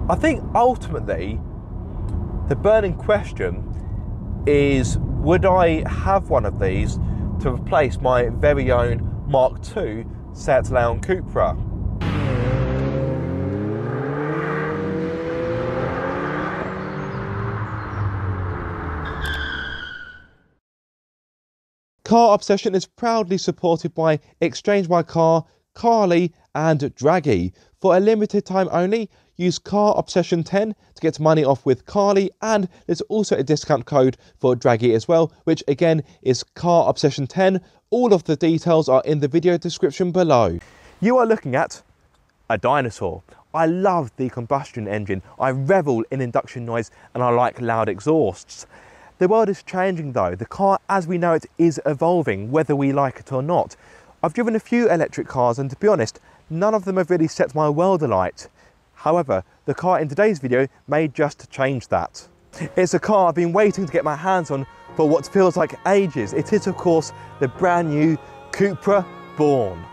I think ultimately the burning question is, would I have one of these to replace my very own Mark II Seat Leon Cupra? Car Obsession is proudly supported by Exchange My Car, Carly and Draggy. For a limited time only, use Car Obsession 10 to get money off with Carly, and there's also a discount code for Draggy as well, which again is Car Obsession 10. All of the details are in the video description below. You are looking at a dinosaur. I love the combustion engine, I revel in induction noise, and I like loud exhausts. The world is changing though. The car as we know it is evolving, whether we like it or not. I've driven a few electric cars and to be honest, none of them have really set my world alight. However, the car in today's video may just change that. It's a car I've been waiting to get my hands on for what feels like ages. It is of course the brand new Cupra Born.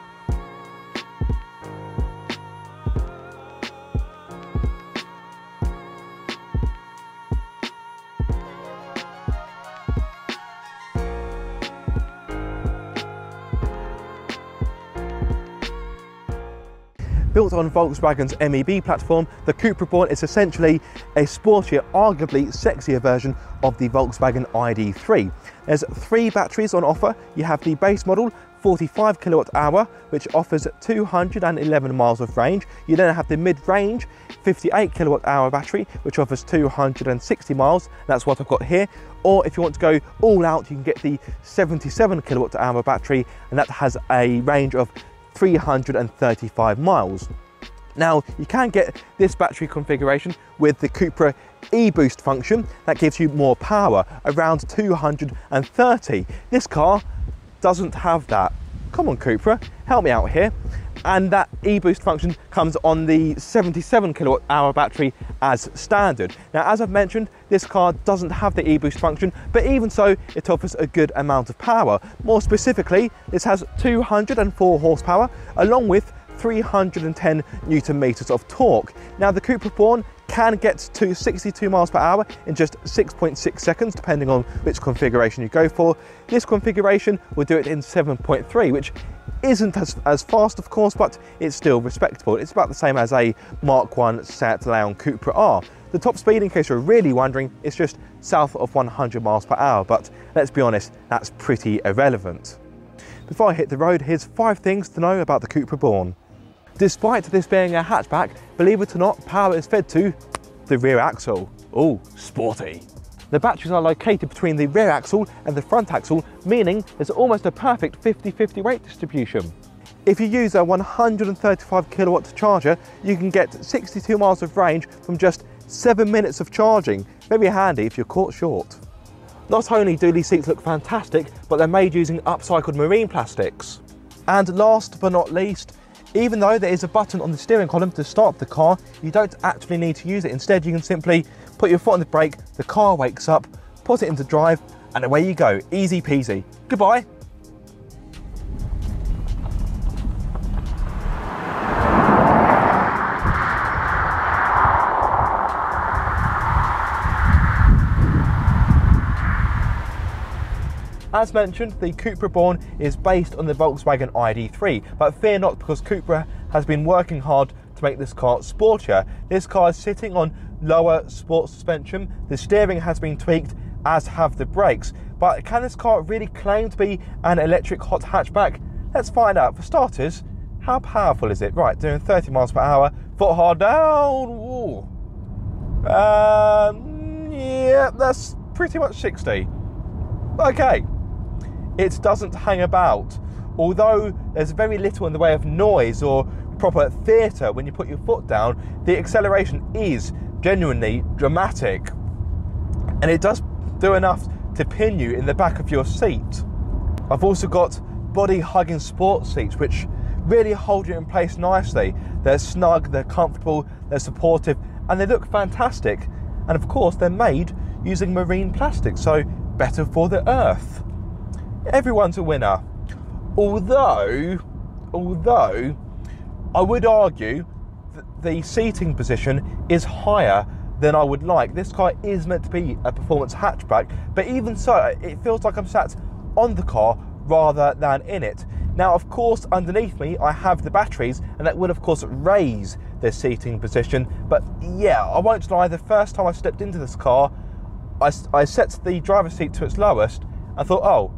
Built on Volkswagen's MEB platform, the Cupra Born is essentially a sportier, arguably sexier version of the Volkswagen ID3. There's 3 batteries on offer. You have the base model, 45 kilowatt hour, which offers 211 miles of range. You then have the mid-range 58 kilowatt hour battery, which offers 260 miles. That's what I've got here. Or if you want to go all out, you can get the 77 kilowatt hour battery, and that has a range of 335 miles. Now you can get this battery configuration with the Cupra e-boost function that gives you more power, around 230. This car doesn't have that. Come on Cupra, help me out here. And that e-boost function comes on the 77 kilowatt hour battery as standard. Now as I've mentioned, this car doesn't have the e-boost function, but even so it offers a good amount of power. More specifically, this has 204 horsepower along with 310 Newton meters of torque. Now the Cupra Born can get to 62 miles per hour in just 6.6 seconds, depending on which configuration you go for. This configuration will do it in 7.3, which isn't as fast, of course, but it's still respectable. It's about the same as a Mark I Seat Leon Cupra R. The top speed, in case you're really wondering, is just south of 100 miles per hour, but let's be honest, that's pretty irrelevant. Before I hit the road, here's 5 things to know about the Cupra Born. Despite this being a hatchback, believe it or not, power is fed to the rear axle. Ooh, sporty. The batteries are located between the rear axle and the front axle, meaning there's almost a perfect 50-50 weight distribution. If you use a 135 kilowatt charger, you can get 62 miles of range from just 7 minutes of charging. Very handy if you're caught short. Not only do these seats look fantastic, but they're made using upcycled marine plastics. And last but not least, even though there is a button on the steering column to start the car, you don't actually need to use it. Instead, you can simply put your foot on the brake, the car wakes up, put it into drive, and away you go. Easy peasy. Goodbye. As mentioned, the Cupra Born is based on the Volkswagen ID3, but fear not, because Cupra has been working hard to make this car sportier. This car is sitting on lower sports suspension, the steering has been tweaked, as have the brakes. But can this car really claim to be an electric hot hatchback? Let's find out. For starters, how powerful is it? Right, doing 30 miles per hour, foot hard down. Ooh. Yeah, that's pretty much 60. Okay. It doesn't hang about. Although there's very little in the way of noise or proper theatre when you put your foot down, the acceleration is genuinely dramatic. And it does do enough to pin you in the back of your seat. I've also got body hugging sports seats, which really hold you in place nicely. They're snug, they're comfortable, they're supportive, and they look fantastic. And of course, they're made using marine plastic, so better for the earth. Everyone's a winner. Although I would argue the seating position is higher than I would like. This car is meant to be a performance hatchback, but even so, it feels like I'm sat on the car rather than in it. Now, of course, underneath me, I have the batteries, and that will, of course, raise the seating position. But yeah, I won't lie, the first time I stepped into this car, I set the driver's seat to its lowest and thought, oh,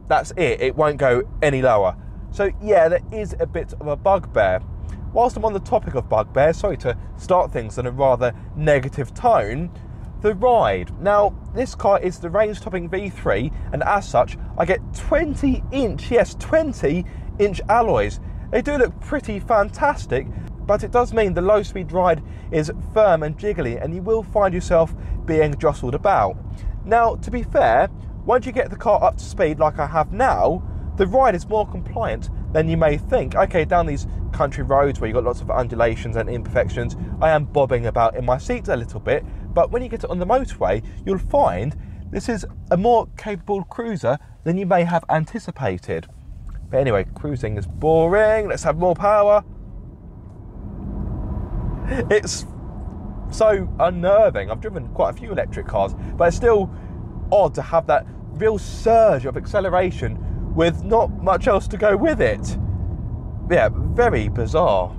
that's it, it won't go any lower. So yeah, there is a bit of a bugbear. Whilst I'm on the topic of bugbear, sorry to start things in a rather negative tone, the ride. Now, this car is the range-topping V3, and as such, I get 20-inch, yes, 20-inch alloys. They do look pretty fantastic, but it does mean the low-speed ride is firm and jiggly, and you will find yourself being jostled about. Now, to be fair, once you get the car up to speed like I have now, the ride is more compliant than you may think. Okay, down these country roads where you've got lots of undulations and imperfections, I am bobbing about in my seat a little bit, but when you get it on the motorway, you'll find this is a more capable cruiser than you may have anticipated. But anyway, cruising is boring, let's have more power. It's so unnerving. I've driven quite a few electric cars, but it's still odd to have that real surge of acceleration with not much else to go with it. Yeah, very bizarre.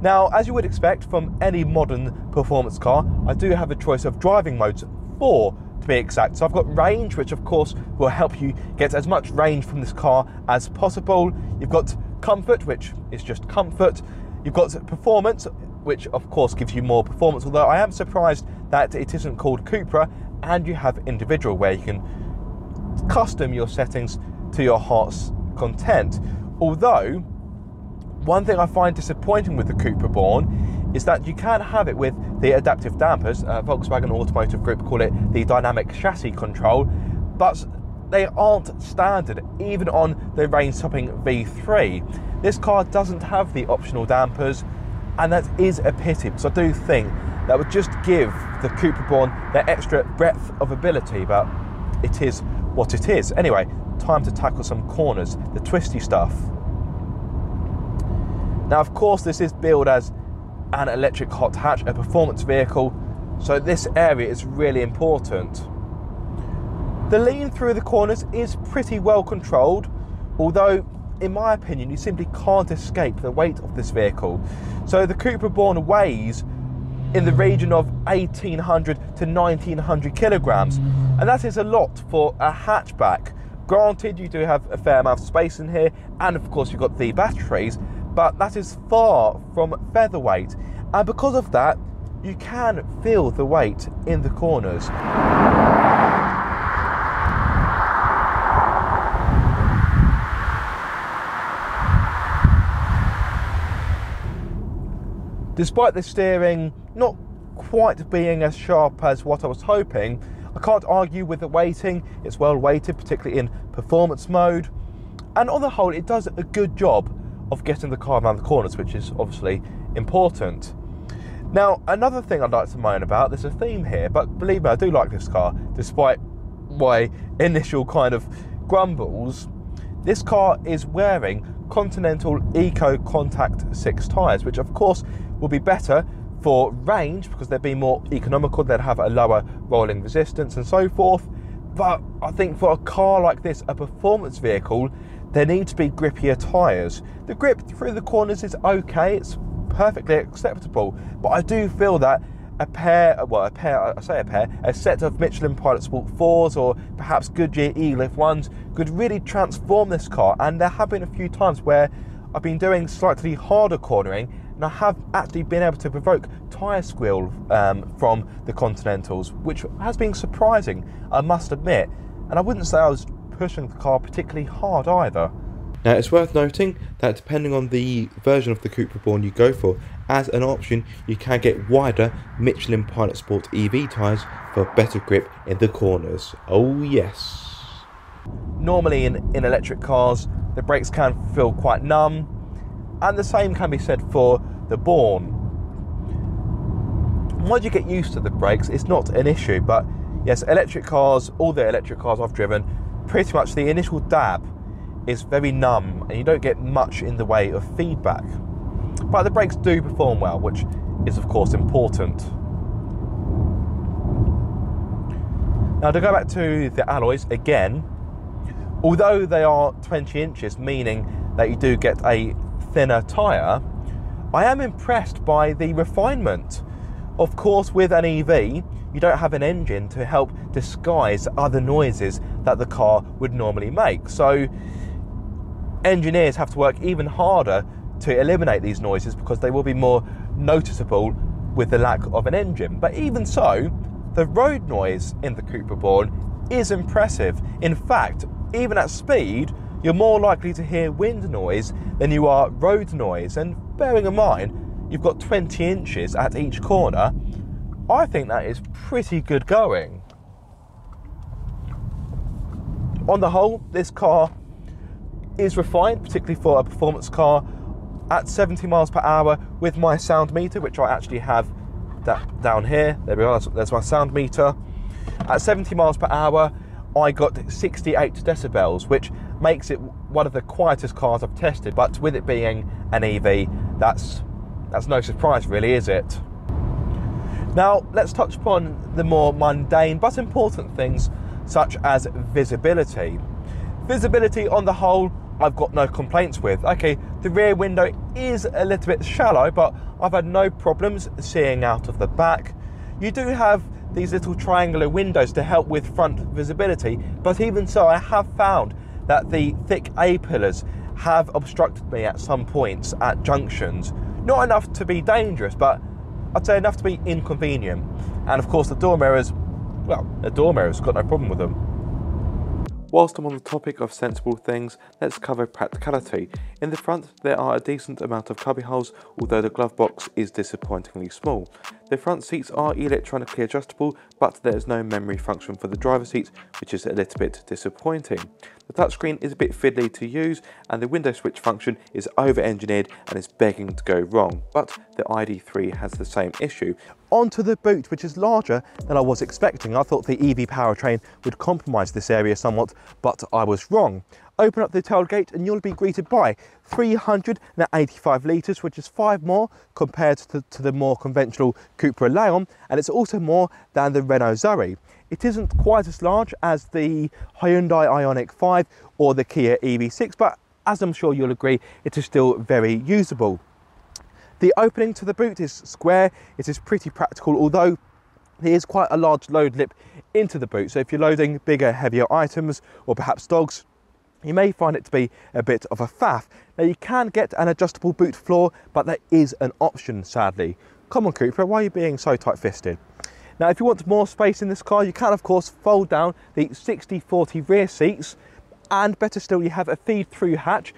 Now, as you would expect from any modern performance car, I do have a choice of driving modes, 4 to be exact. So I've got range, which of course will help you get as much range from this car as possible. You've got comfort, which is just comfort. You've got performance, which of course gives you more performance, although I am surprised that it isn't called Cupra. And you have individual, where you can custom your settings to your heart's content. Although, one thing I find disappointing with the Cupra Born is that you can have it with the adaptive dampers. Volkswagen Automotive Group call it the dynamic chassis control, but they aren't standard even on the range-topping V3. This car doesn't have the optional dampers, and that is a pity, because I do think that would just give the Cupra Born that extra breadth of ability, but it is what it is. Anyway, time to tackle some corners, the twisty stuff. Now, of course, this is billed as an electric hot hatch, a performance vehicle, so this area is really important. The lean through the corners is pretty well controlled, although in my opinion you simply can't escape the weight of this vehicle. So the Cupra Born weighs in the region of 1800 to 1900 kilograms, and that is a lot for a hatchback. Granted, you do have a fair amount of space in here, and of course you've got the batteries, but that is far from featherweight, and because of that you can feel the weight in the corners. Despite the steering not quite being as sharp as what I was hoping, I can't argue with the weighting. It's well weighted, particularly in performance mode, and on the whole it does a good job of getting the car around the corners, which is obviously important. Now, another thing I'd like to moan about, there's a theme here, but believe me, I do like this car, despite my initial kind of grumbles. This car is wearing Continental Eco Contact 6 tyres, which of course will be better for range because they'd be more economical, they'd have a lower rolling resistance and so forth. But I think for a car like this, a performance vehicle, there need to be grippier tyres. The grip through the corners is okay, it's perfectly acceptable, but I do feel that a set of Michelin Pilot Sport 4s or perhaps Goodyear E-Lift 1s could really transform this car. And there have been a few times where I've been doing slightly harder cornering and I have actually been able to provoke tyre squeal from the Continentals, which has been surprising, I must admit. And I wouldn't say I was pushing the car particularly hard either. Now, it's worth noting that depending on the version of the Cupra Born you go for, as an option you can get wider Michelin Pilot Sport EV tyres for better grip in the corners. Oh yes. Normally in electric cars the brakes can feel quite numb, and the same can be said for the Born. Once you get used to the brakes it's not an issue, but yes, electric cars, all the electric cars I've driven, pretty much the initial dab is very numb and you don't get much in the way of feedback. but the brakes do perform well, which is of course important. Now to go back to the alloys again, although they are 20 inches, meaning that you do get a thinner tyre, I am impressed by the refinement. Of course, with an EV, you don't have an engine to help disguise other noises that the car would normally make. So engineers have to work even harder to eliminate these noises because they will be more noticeable with the lack of an engine. But even so, the road noise in the Cupra Born is impressive. In fact, even at speed, you're more likely to hear wind noise than you are road noise. And bearing in mind, you've got 20 inches at each corner, I think that is pretty good going. On the whole, this car is refined, particularly for a performance car. At 70 miles per hour with my sound meter, which I actually have that down here. There we are, there's my sound meter. At 70 miles per hour, I got 68 decibels, which makes it one of the quietest cars I've tested. But with it being an EV, that's no surprise really, is it? Now, let's touch upon the more mundane but important things, such as visibility. Visibility on the whole, I've got no complaints with. Okay, the rear window is a little bit shallow, but I've had no problems seeing out of the back. You do have these little triangular windows to help with front visibility, but even so, I have found that the thick A-pillars have obstructed me at some points at junctions. Not enough to be dangerous, but I'd say enough to be inconvenient. And of course the door mirrors, well, the door mirrors, got no problem with them. Whilst I'm on the topic of sensible things, let's cover practicality. In the front, there are a decent amount of cubby holes, although the glove box is disappointingly small. The front seats are electronically adjustable, but there is no memory function for the driver's seat, which is a little bit disappointing. The touchscreen is a bit fiddly to use, and the window switch function is over-engineered and is begging to go wrong, but the ID3 has the same issue. Onto the boot, which is larger than I was expecting. I thought the EV powertrain would compromise this area somewhat, but I was wrong. Open up the tailgate and you'll be greeted by 385 litres, which is 5 more compared to the more conventional Cupra Leon, and it's also more than the Renault Zoe. It isn't quite as large as the Hyundai Ioniq 5 or the Kia EV6, but as I'm sure you'll agree, it is still very usable. The opening to the boot is square. It is pretty practical, although there is quite a large load lip into the boot. So if you're loading bigger, heavier items, or perhaps dogs, you may find it to be a bit of a faff. Now you can get an adjustable boot floor, but that is an option, sadly. Come on Cupra, why are you being so tight-fisted? Now if you want more space in this car, you can of course fold down the 60/40 rear seats, and better still, you have a feed-through hatch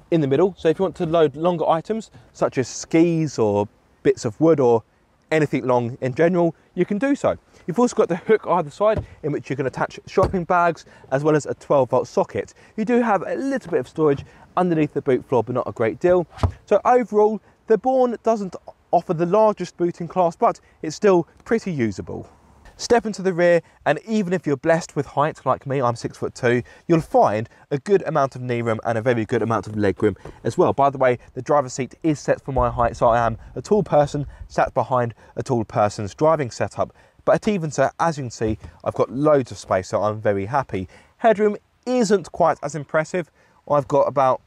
in the middle. So if you want to load longer items, such as skis or bits of wood or anything long in general, you can do so. You've also got the hook either side in which you can attach shopping bags, as well as a 12-volt socket. You do have a little bit of storage underneath the boot floor, but not a great deal. So overall, the Born doesn't offer the largest boot in class, but it's still pretty usable. Step into the rear, and even if you're blessed with height like me, I'm 6'2", you'll find a good amount of knee room and a very good amount of leg room as well. By the way, the driver's seat is set for my height, so I am a tall person sat behind a tall person's driving setup. But even so, as you can see, I've got loads of space, so I'm very happy. Headroom isn't quite as impressive. I've got about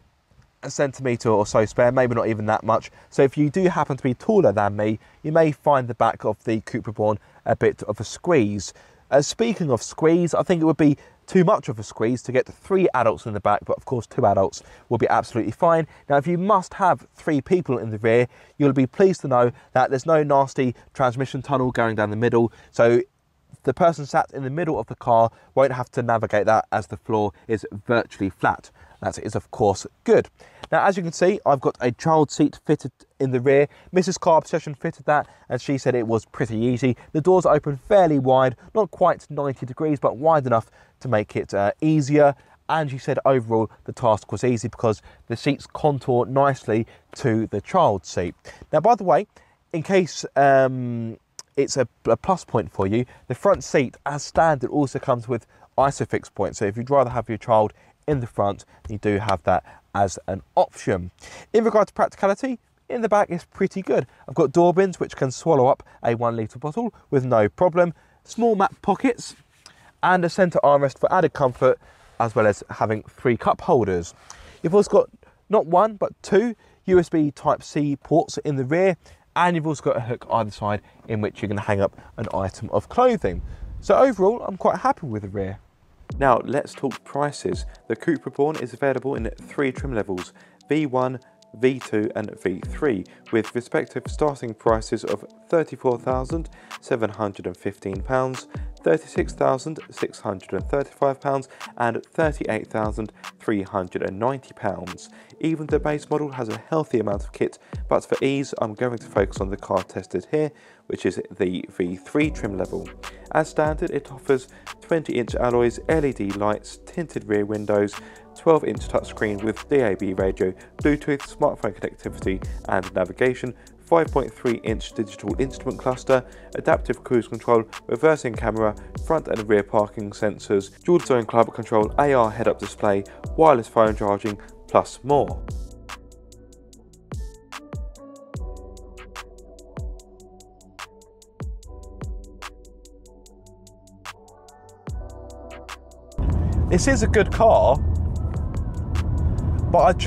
a centimetre or so spare, maybe not even that much. So if you do happen to be taller than me, you may find the back of the Cupra Born a bit of a squeeze. Speaking of squeeze, I think it would be too much of a squeeze to get 3 adults in the back, but of course 2 adults will be absolutely fine. Now if you must have 3 people in the rear, you'll be pleased to know that there's no nasty transmission tunnel going down the middle, so the person sat in the middle of the car won't have to navigate that, as the floor is virtually flat. That is of course good. Now as you can see, I've got a child seat fitted in the rear. Mrs. Car Obsession fitted that, and she said it was pretty easy. The doors open fairly wide, not quite 90 degrees, but wide enough to make it easier. And she said overall the task was easy because the seats contour nicely to the child seat. Now by the way, in case it's a plus point for you, the front seat as standard also comes with ISOFIX points. So if you'd rather have your child in the front, you do have that as an option. In regard to practicality, in the back is pretty good. I've got door bins which can swallow up a 1 litre bottle with no problem, small map pockets, and a centre armrest for added comfort, as well as having 3 cup holders. You've also got not 1 but 2 USB Type-C ports in the rear, and you've also got a hook either side in which you're going to hang up an item of clothing. So overall, I'm quite happy with the rear. Now let's talk prices. The Cupra Born is available in 3 trim levels, V1, V2 and V3, with respective starting prices of £34,715, £36,635 and £38,390. Even the base model has a healthy amount of kit, but for ease I'm going to focus on the car tested here, which is the V3 trim level. As standard, it offers 20-inch alloys, LED lights, tinted rear windows, 12-inch touchscreen with DAB radio, Bluetooth, smartphone connectivity and navigation, 5.3-inch digital instrument cluster, adaptive cruise control, reversing camera, front and rear parking sensors, dual zone climate control, AR head-up display, wireless phone charging, plus more. This is a good car, but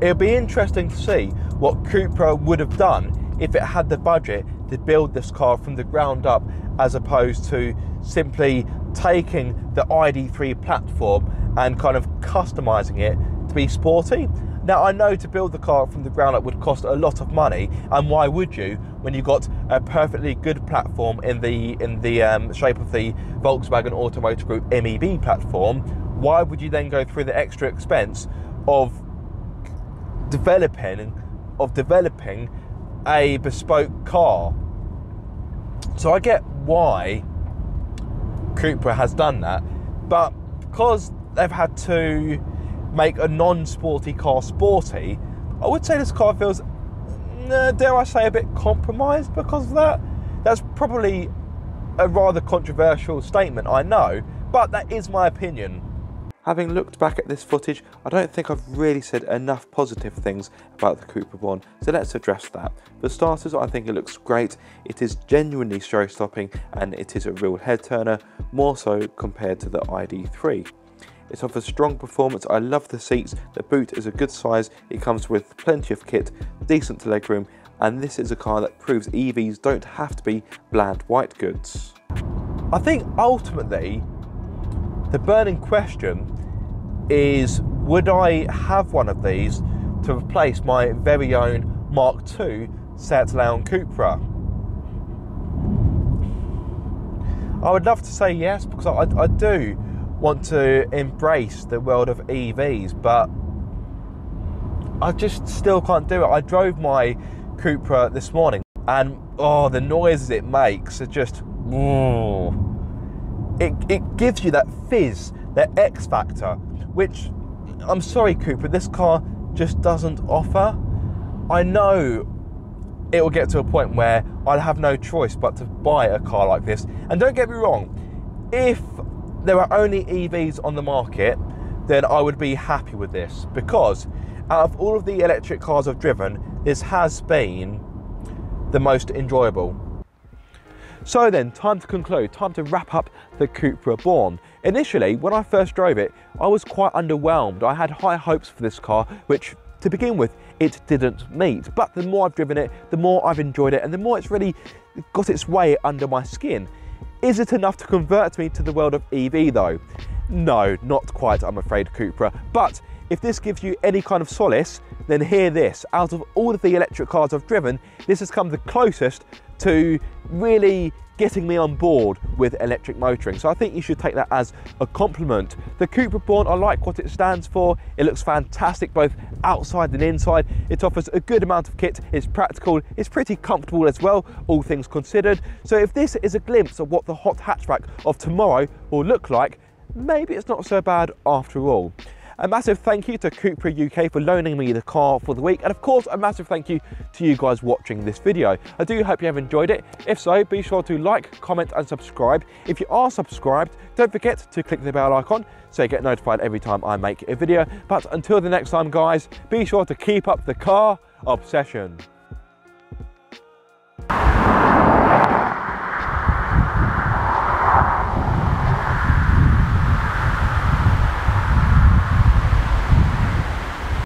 it'll be interesting to see what Cupra would have done if it had the budget to build this car from the ground up, as opposed to simply taking the ID3 platform and kind of customizing it to be sporty. Now I know to build the car from the ground up would cost a lot of money, and why would you when you got a perfectly good platform in the shape of the Volkswagen Automotive Group MEB platform? Why would you then go through the extra expense of developing a bespoke car? So I get why Cupra has done that, but because they've had to make a non-sporty car sporty, I would say this car feels, dare I say, a bit compromised because of that. That's probably a rather controversial statement, I know, but that is my opinion. Having looked back at this footage, I don't think I've really said enough positive things about the Cupra Born, so let's address that. For starters, I think it looks great. It is genuinely show-stopping and it is a real head-turner, more so compared to the ID3. It offers strong performance. I love the seats. The boot is a good size. It comes with plenty of kit, decent legroom, and this is a car that proves EVs don't have to be bland white goods. I think ultimately the burning question is, would I have one of these to replace my very own Mark II Seat Leon Cupra? I would love to say yes, because I do want to embrace the world of EVs, but I just still can't do it. I drove my Cupra this morning and the noises it makes are just, it gives you that fizz, that X factor, which, I'm sorry Cupra, this car just doesn't offer. I know it will get to a point where I'll have no choice but to buy a car like this. And don't get me wrong, if there are only EVs on the market, then I would be happy with this, because out of all of the electric cars I've driven, this has been the most enjoyable. So then, time to conclude, time to wrap up the Cupra Born. Initially, when I first drove it, I was quite underwhelmed. I had high hopes for this car, which to begin with, it didn't meet. But the more I've driven it, the more I've enjoyed it, and the more it's really got its way under my skin. Is it enough to convert me to the world of EV though? No, not quite, I'm afraid, Cupra. But if this gives you any kind of solace, then hear this. Out of all of the electric cars I've driven, this has come the closest to really getting me on board with electric motoring. So I think you should take that as a compliment. The Cupra Born, I like what it stands for. It looks fantastic both outside and inside. It offers a good amount of kit, it's practical, it's pretty comfortable as well, all things considered. So if this is a glimpse of what the hot hatchback of tomorrow will look like, maybe it's not so bad after all. A massive thank you to Cupra UK for loaning me the car for the week, and of course a massive thank you to you guys watching this video. I do hope you have enjoyed it. If so, be sure to like, comment and subscribe. If you are subscribed, don't forget to click the bell icon so you get notified every time I make a video. But until the next time guys, be sure to keep up the car obsession.